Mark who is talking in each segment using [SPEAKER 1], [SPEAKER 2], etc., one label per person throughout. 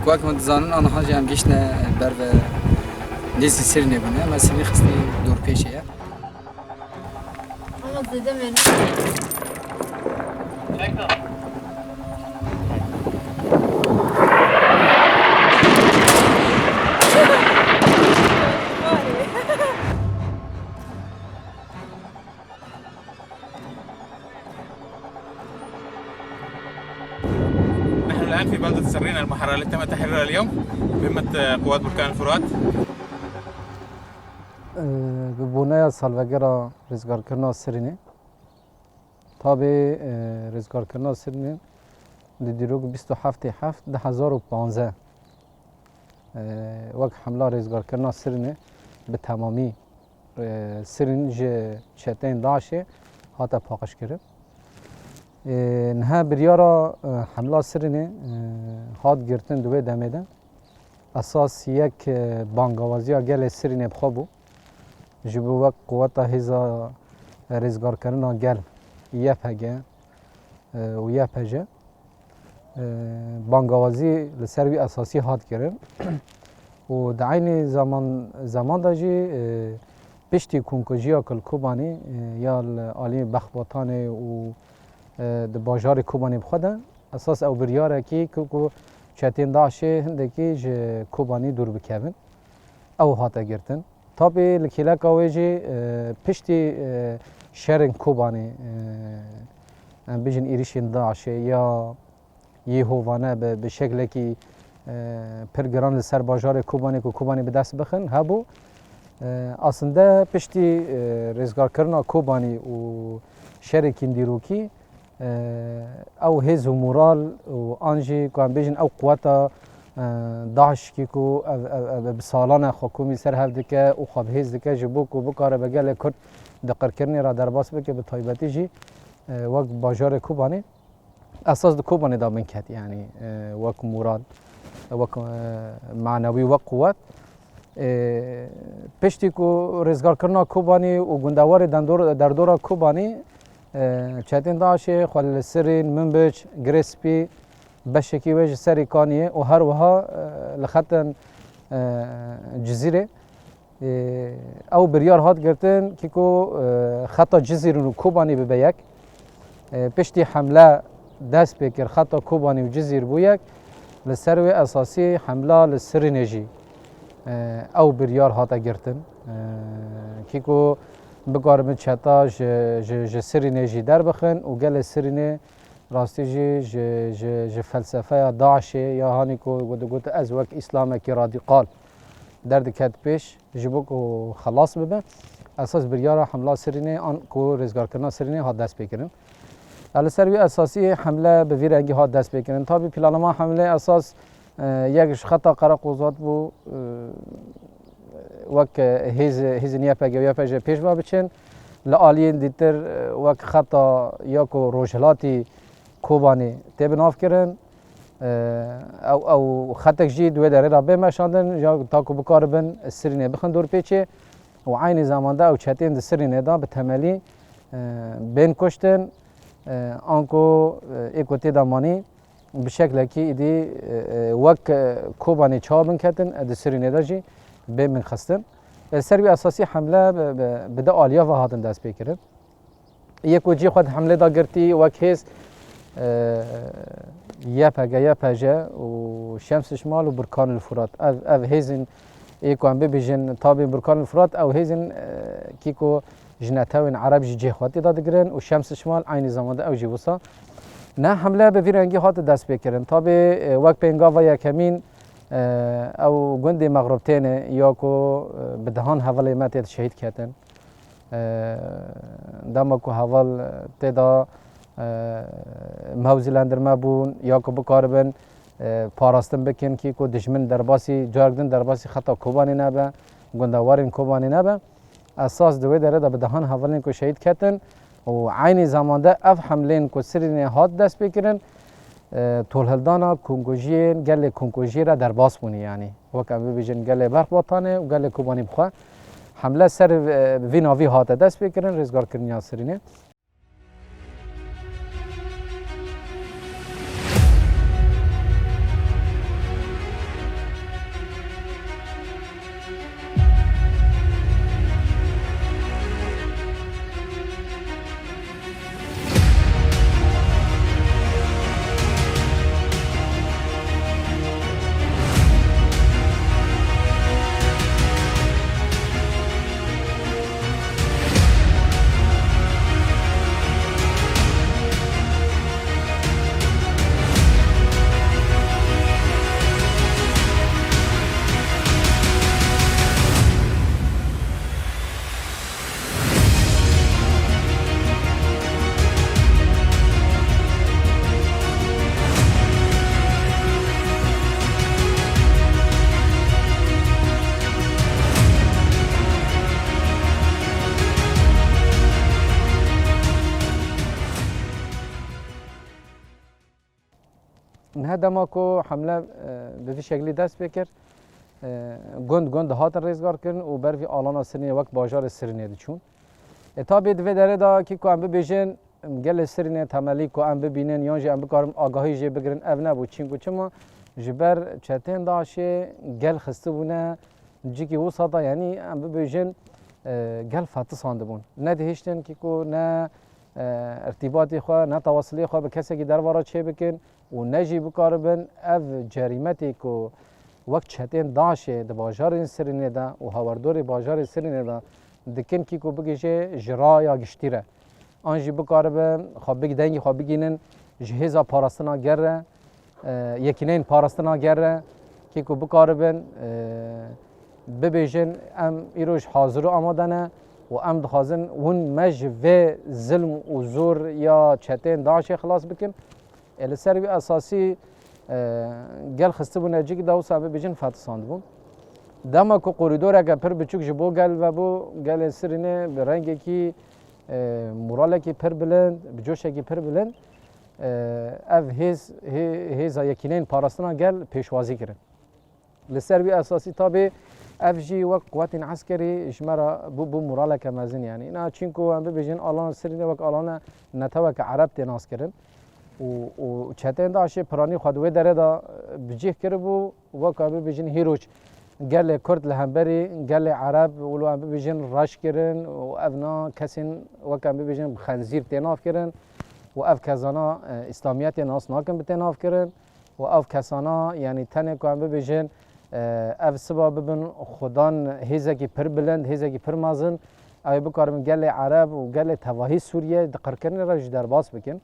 [SPEAKER 1] کوک من زانن آنها جام گشنه بر و نزی سر نبونه مثلا خستی دور پیشه
[SPEAKER 2] Ama zede men.
[SPEAKER 3] نحن الآن في بلدة سرينا المحررة التي تم تحريرها اليوم بقمة قوات بركان الفرات.
[SPEAKER 4] ببونه سالوگرا رزگار کرنا سرینه تابع رزگار کرنا سرینه دیروگ 27/7 2015 وقت حمله رزگار کرنا سرینه به تمامی سرین چتین داعشه هاتا پاکش کرد نه بریارا حمله سرینه هات گرتن دوی دمیدن اساس یک بانگوازی گل سرینه بخوابو جبو وقت قوات هزا رزگار کردن گل یپگه و یپجه بانگوازی لسروی اساسی هات کردن و دعین زمان داجی پشتی کنکوژیا کل کوبانی یا عالی بخباتانه و د باجار کوبانی بخوده اساس او بریاره کی کو چتین داشه هندکی ج کوبانی دور بکوین او هاتا گرتن تابی لکیلا کاویجی پشتی شرن کوبانی بیشن ایریشین داشه یا یهوانه به شکلی که پرگران لسر باجار کوبانی که کوبانی به دست بخن هبو اصلا پشتی رزگار کردن کوبانی و شرکین دیروکی او هز و مورال و آنجی که بیشن او قوتا داعش کی کو بسالانه حکومی سر هفته که او خب هز دکه جبو کو بکاره بگل کرد دقر کردنی را درباس بکه به طایبتی جی وقت باجار کوبانی اساس د کوبانی دا من کت یعنی وقت مورال وقت معنوی و قوت پشتی کو رزگار کردن کوبانی و گندوار در دور کوبانی چتین داشه خال سرین منبج گریسپی بشکی وجه سری کانیه و هر وها لختن جزیره او بریار هات گرتن که کو خطا جزیره رو کوبانی ببیک پشتی حمله دست بکر خطا کوبانی و جزیر بویک لسروی اساسی حمله لسرینجی او بریار هات گرتن که کو بگارم چتا ج سرینجی در بخن و گل سرینه راستی ج فلسفه داعش یا هانی کو گوت از وک اسلام کی رادیکال درد کد پیش جبو کو خلاص ببه اساس بریارا حمله سرینه آن کو رزگار کردن سرینه ها دست بگیرن علی سروی اساسی حمله به ویرنگی ها دست بگیرن تا بی پلانما حمله اساس یک خطا قرا قوزات بو وک هیز نیا پگویا پج پیش با بچن لعالین دیتر وک خطا یا کو روجلاتی کوبانی تبناف کردن او خطک جی دوی داره را بمشاندن یا تا کو بکاربن سرینه بخن دور پیچه و عین زمان ده او چتین سرینه دا به تملی بین کشتن آنکو اکوتی دامانی به شکل کی ایدی وک کوبانی چابن کردن د سرینه دا جی به من خستن سروی اساسی حمله بده آلیا و هاتن دست بکرد یک وجی خود حمله دا گرتی وک هیز یپجه و شمس شمال و برکان الفرات او هیزن ایکوان ببیجن تابع برکان الفرات او هیزن کیکو جنتاوین عرب جی خواتی داد گرن و شمس شمال عین زمان او جی وسا نه حمله به ویرنگی هات دست بکرن تابع وک پنگا و یکمین او گندی مغربتین یا کو بدهان حوالی ماتید شهید کردن دما کو حوال تدا موزیلندر ما بون یا کو بکاربن پاراستن بکن کی کو دشمن درباسی جارگدن درباسی خطا کوبانی نبه گندوارین کوبانی نبه اساس دوی داره دا بدهان حوالین کو شهید کردن و عین زمان ده اف حملین کو سرین هات دست بکرن تولهلدانا کنگوژین گل کنگوژی را در باس بونی یعنی وکم ببیجن گل برق باتانه و گل کوبانی بخواه حمله سر ویناوی هات دست بکرن رزگار کردن سرینه هدما کو حمله به شکلی دست بکر گند هاتن ریزگار کردن و بر وی آلانا سرینه وقت باجار سرینه دچون اتابی دوی داره دا که کو ام ببیجن گل سرینه تملی کو ام ببینن یا جی ام بکارم آگاهی جی بگیرن اف نبود چین کو چما جبر چتن داشه گل خسته بونه جیکی وسطا یعنی ام ببیجن گل فاتح سانده بون نه دهشتن که کو نه ارتباطی خواه نه تواصلی خواه به کسی که درباره چه بکن و نجی بکاربن اف جریمتی که وقت چتین داشه د باجار سرینه دا و هاوردور باجار سرینه دا دکن کی کو بگیشه جرا یا گشتیره آنجی بکاربن خواه بگی دنگی خواه بگینن جهیزا پاراستنا گره یکینین پاراستنا گره کی کو بکاربن ببیجن ام ایروش حاضر و آمادنه و ام دخوازن ون مج و ظلم و زور یا چتین داشه خلاص بکن السر بی اساسی گل خسته بونه جیک داو صاحب بجن فات ساند بون دما کو کوریدور اگه پر بچوک جبو گل و بو گل سرینه به رنگی کی موراله کی پر بلند بجوشه کی پر بلند اف هیز یکینین پاراستنا گل پیشوازی کرن لسر بی اساسی تابع اف جی وقت قوات عسکری اجمرا بو موراله کمازن یعنی نه چینکو هم بجن آلان سرینه وقت آلان نتوک عرب تناس کرن و چتن داشه پرانی خودوی داره دا بجیه کرده بو و که بجن هیروچ گل کرد لهمبری گل عرب ولو هم بجن راش کرن و افنا کسین و که بجن خنزیر تناف کرن و اف کسانا اسلامیت ناس ناکن بتناف کرن و اف کسانا یعنی تنه که هم بجن اف سبب ببن خدان هیزه کی پر بلند هیزه کی پر مازن او بکارم گل عرب و گل تواهی سوریه دقر کرن را جدار باس بکن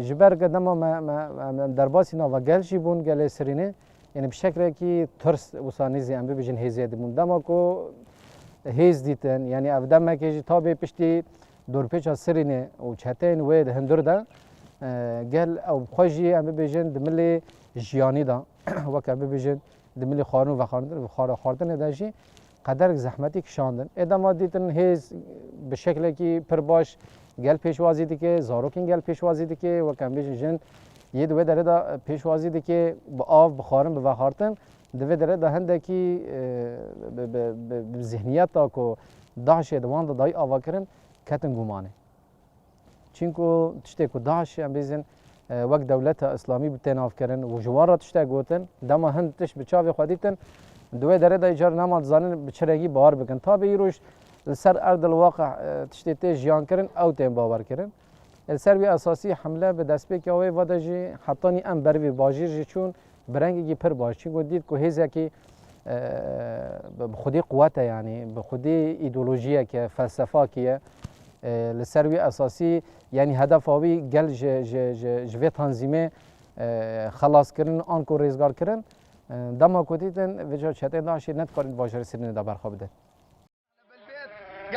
[SPEAKER 4] جبر قدما ما درباسی نا و گل شی بون گل سرینه یعنی بشکل کی ترس وسانیزی ام بجن هیزی دمون دما کو هیز دیتن یعنی اف دما کی تابع پشتی دور پیچا سرینه و چتن و هندور دا گل او خوجی ام بجن دملی جیانی دا و که بجن دملی خانو و خاردن داشی قدر زحمتی کشاندن ادما دیتن هیز بشکل کی پر باش گل پیشوازی دی که زاروکین گل پیشوازی دی که و کم بیش جن یه دوی داره دا پیشوازی دی که با آب بخارن به وخارتن دوی داره دا هنده کی به ذهنیت تا که داعش دوان دا دای آوا کرن کتن گمانه چینکو تشته که داعش هم بیزن وقت دولت اسلامی بتناف کرن و جوار را تشته گوتن دما هند تش بچاوی خودیتن دوی داره دا ایجار نماد زانن بچرگی بار بکن تا به ایروش سر ارض الواقع تشتیت جیان کرن او تیم باور کرن السر بی اساسی حمله به دست پی که اوی وداجی حتی ام بروی باجیر جی چون برنگی پر باش چون دید که هیزه که بخودی قوته یعنی بخودی ایدولوژیه که فلسفه که لسر بی اساسی یعنی هدف اوی گل جوی تنظیمه خلاص کرن آن کو ریزگار کرن دما کدیدن وجه چته داشتی نت کارید باجر سرینه دا برخواب ده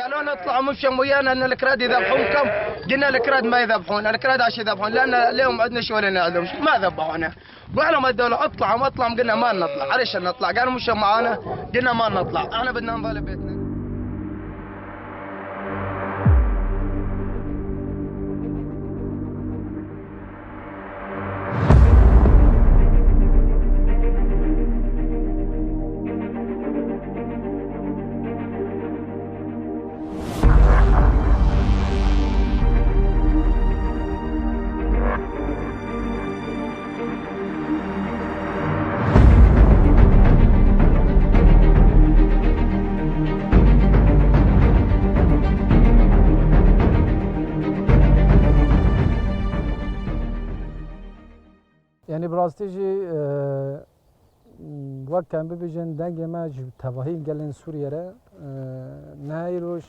[SPEAKER 2] قالوا نطلعوا مشهم ويانا ان الكراد يذبحونكم قلنا الكراد ما يذبحون الكراد عاش يذبحون لان اليوم عندنا شغل عندهم ما ذبحونا قالوا لهم الدوله اطلعوا ما اطلعوا قلنا ما نطلع عليش نطلع قالوا مشهم معانا قلنا ما نطلع احنا بدنا نظل بيتنا
[SPEAKER 4] یعنی براستی جی وقت کم ببیجن دنگ ما تواهی گلن سوریه را نه ایروش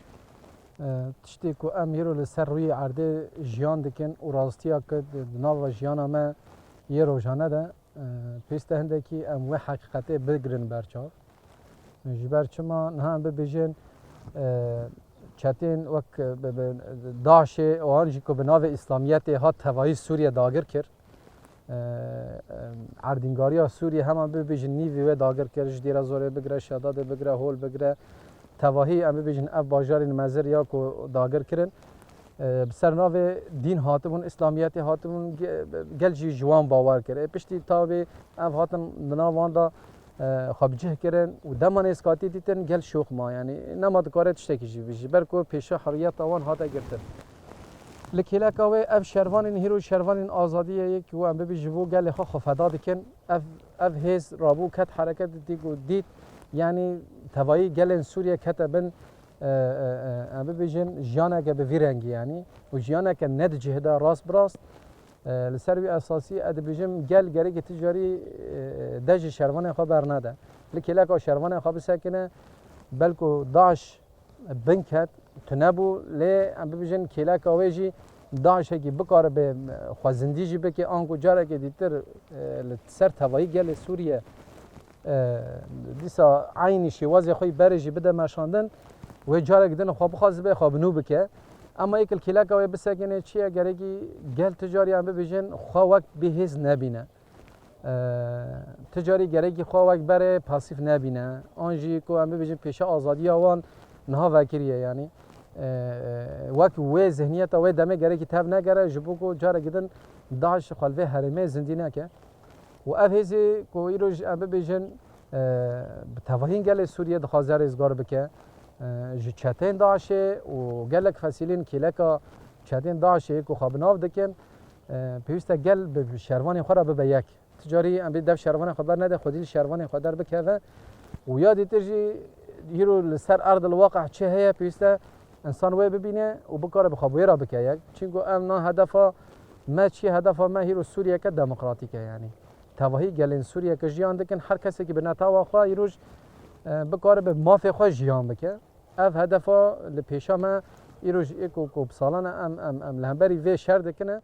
[SPEAKER 4] تشتی که ام ایرو لسر روی عرده جیان دکن و راستی ها که ناو جیان ما یه روزانه ده پیسته هنده که ام و حقیقته بگرن برچاو جبر چما نه هم ببیجن چتین وقت داعش و آنجی که به ناو اسلامیت ها تواهی سوریه داگر کرد عردینگاری سوریه همان ببیجن نیوی و داگر کرد دیره زوره بگره شداد بگره هول بگره تواهی ام ببیجن اف باجار مزر یا کو داگر کرن بسر ناو دین هاتمون اسلامیت هاتمون گل جی جوان باور کرده پشتی تاوی اف هاتم ناوان دا خبجه کردن و دمان اسکاتی دیتن گل شوخ ما یعنی نماد کارت تشتکی جی بیشی برکو پیش حریت آوان هاتا گرتن لکیلا که اف شروان هیرو شروان آزادی یک و ام ببی جبو گل خو خفداد کن اف هیز رابو کت حرکت دیگو دید یعنی توایی گل سوریه کتبن ام ببی جن جانا که به ویرنگی یعنی و جانا که ند جهدا راست براست لسروی اساسی ادبیجم گل گری تجاری دج شروان خو برنده لکیلا که شروان خو بسکنه بلکو داعش بنکت تنبو لی ام ببیجن کلا کاویجی داعش کی بکار به خوازندی جی بکی آنکو جاره که دیتر سر توایی گل سوریه دیسا عینی شوازی خوی برجی بده مشاندن و جاره گدن خواب خواز به خواب نو بکه اما یک کلا کاوی بسکنه چیه گرگی گل تجاری ام ببیجن خوا وقت بهز نبینه تجاری گرگی خوا وقت بره پاسیف نبینه آنجی کو ام ببیجن پیش آزادی آوان نها وکریه یعنی وقت و ذهنیت و دمه گره که تاب نگره جبو کو جاره گدن داعش خلوه حرمه زندی نکه و افهزی کو ایروج ام ببیجن بتوهین گل سوریه دخوازر ازگار بکه جو چتین داعشه و گلک فسیلین کلکا چتین داعشه کو خوابناو دکن پیوسته گل به شروان خورا به یک تجاری ام دف شروان خبر نده خودی شروان خودر بکه و یادی ترجی هیرو لسر ارض الواقع چه هي پیسته انسان وی ببینه و بکاره بخوابوی را بکه یک چونکو امنا هدفا ما چی هدفا ما هیرو سوریه که دموکراتیکه یعنی توهی گلین سوریه که جیان دکن هر کسی که به نتاوا خواه هیروش بکاره به مافی خواه جیان بکه اف هدفا لپیشا ما هیروش ایکو بسالانه ام لهمبری وی شر دکنه